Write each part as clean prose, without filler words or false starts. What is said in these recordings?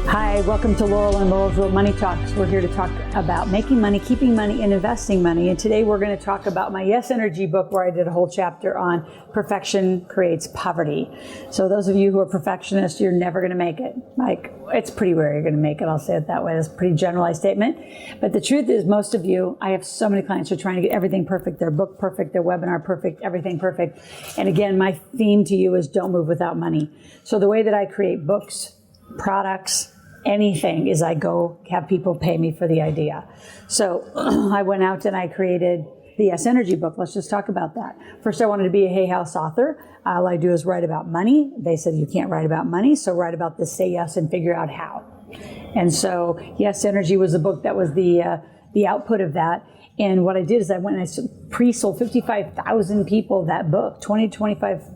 Hi, welcome to Laurel and Laurel's Real Money Talks. We're here to talk about making money, keeping money, and investing money. And today we're going to talk about my Yes Energy book, where I did a whole chapter on perfection creates poverty. So those of you who are perfectionists, you're never going to make it. Like, it's pretty rare you're going to make it. I'll say it that way. That's a pretty generalized statement. But the truth is, most of you, I have so many clients who are trying to get everything perfect, their book perfect, their webinar perfect, everything perfect. And again, my theme to you is don't move without money. So the way that I create books, products, anything is I go have people pay me for the idea. So I went out and I created the Yes Energy book. Let's just talk about that. First, I wanted to be a Hay House author. All I do is write about money. They said, you can't write about money, so write about this, say yes, and figure out how. And so Yes Energy was the book that was the output of that. And what I did is I went and I pre-sold 55,000 people that book, $25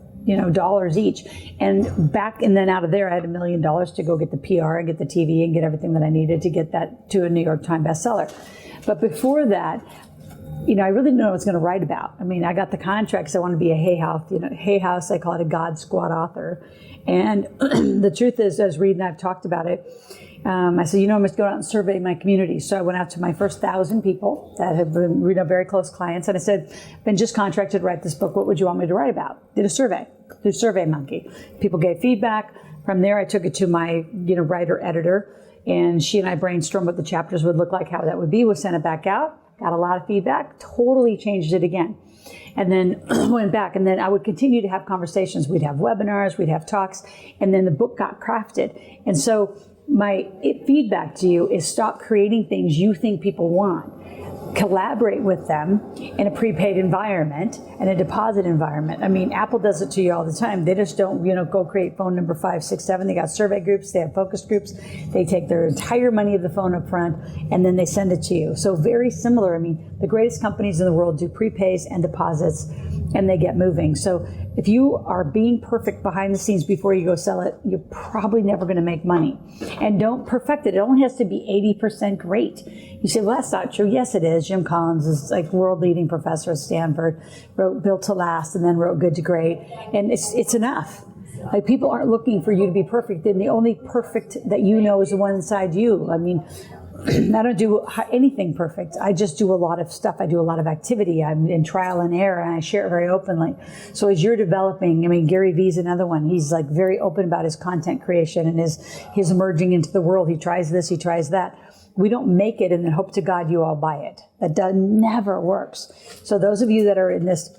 dollars each. And then out of there, I had $1 million to go get the PR and get the TV and get everything that I needed to get that to a New York Times bestseller. But before that, I really didn't know what I was going to write about. I mean, I got the contracts. I want to be a Hay House, I call it a God Squad author. And the truth is, as Reed and I've talked about it, I said, I'm going to go out and survey my community. So I went out to my first 1,000 people that have been very close clients. And I said, been just contracted to write this book. What would you want me to write about? Did a survey through SurveyMonkey. People gave feedback. From there, I took it to my, writer editor, and she and I brainstormed what the chapters would look like, how that would be. We sent it back out, got a lot of feedback, totally changed it again. And then went back, and then I would continue to have conversations. We'd have webinars, we'd have talks, and then the book got crafted. And so my feedback to you is stop creating things you think people want. Collaborate with them in a prepaid environment and a deposit environment. I mean, Apple does it to you all the time. They just don't, go create phone number 5, 6, 7. They got survey groups. They have focus groups. They take their entire money of the phone up front and then they send it to you. So very similar. I mean, the greatest companies in the world do prepays and deposits and they get moving. So if you are being perfect behind the scenes before you go sell it, you're probably never going to make money. And don't perfect it. It only has to be 80% great. You say, well, that's not true. Yes, it is. Jim Collins is like world-leading professor at Stanford, wrote Built to Last and then wrote Good to Great. And it's enough. Like, people aren't looking for you to be perfect. And the only perfect that you know is the one inside you. I mean, I don't do anything perfect. I just do a lot of stuff. I do a lot of activity. I'm in trial and error, and I share it very openly. So as you're developing, Gary Vee's another one. He's like very open about his content creation and his emerging into the world. He tries this, he tries that. We don't make it and then hope to God you all buy it. That never works. So those of you that are in this,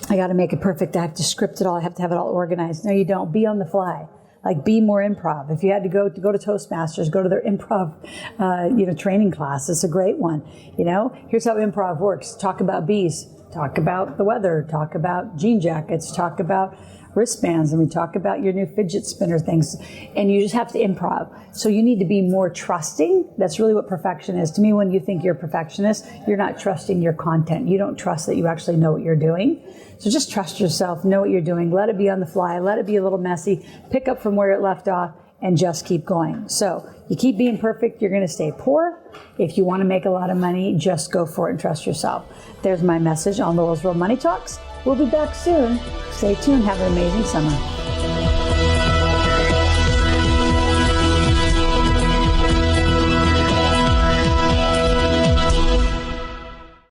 I got to make it perfect. I have to script it all. I have to have it all organized. No, you don't. Be on the fly. Like, be more improv. If you had to go to Toastmasters, go to their improv, training class. It's a great one. Here's how improv works. Talk about bees. Talk about the weather. Talk about jean jackets. Talk about wristbands. And we talk about your new fidget spinner things. And you just have to improv. So you need to be more trusting. That's really what perfection is. To me, when you think you're a perfectionist, you're not trusting your content. You don't trust that you actually know what you're doing. So just trust yourself, know what you're doing, let it be on the fly, let it be a little messy, pick up from where it left off, and just keep going. So you keep being perfect, you're going to stay poor. If you want to make a lot of money, just go for it and trust yourself. There's my message on Laurel's Real Money Talks. We'll be back soon. Stay tuned. Have an amazing summer.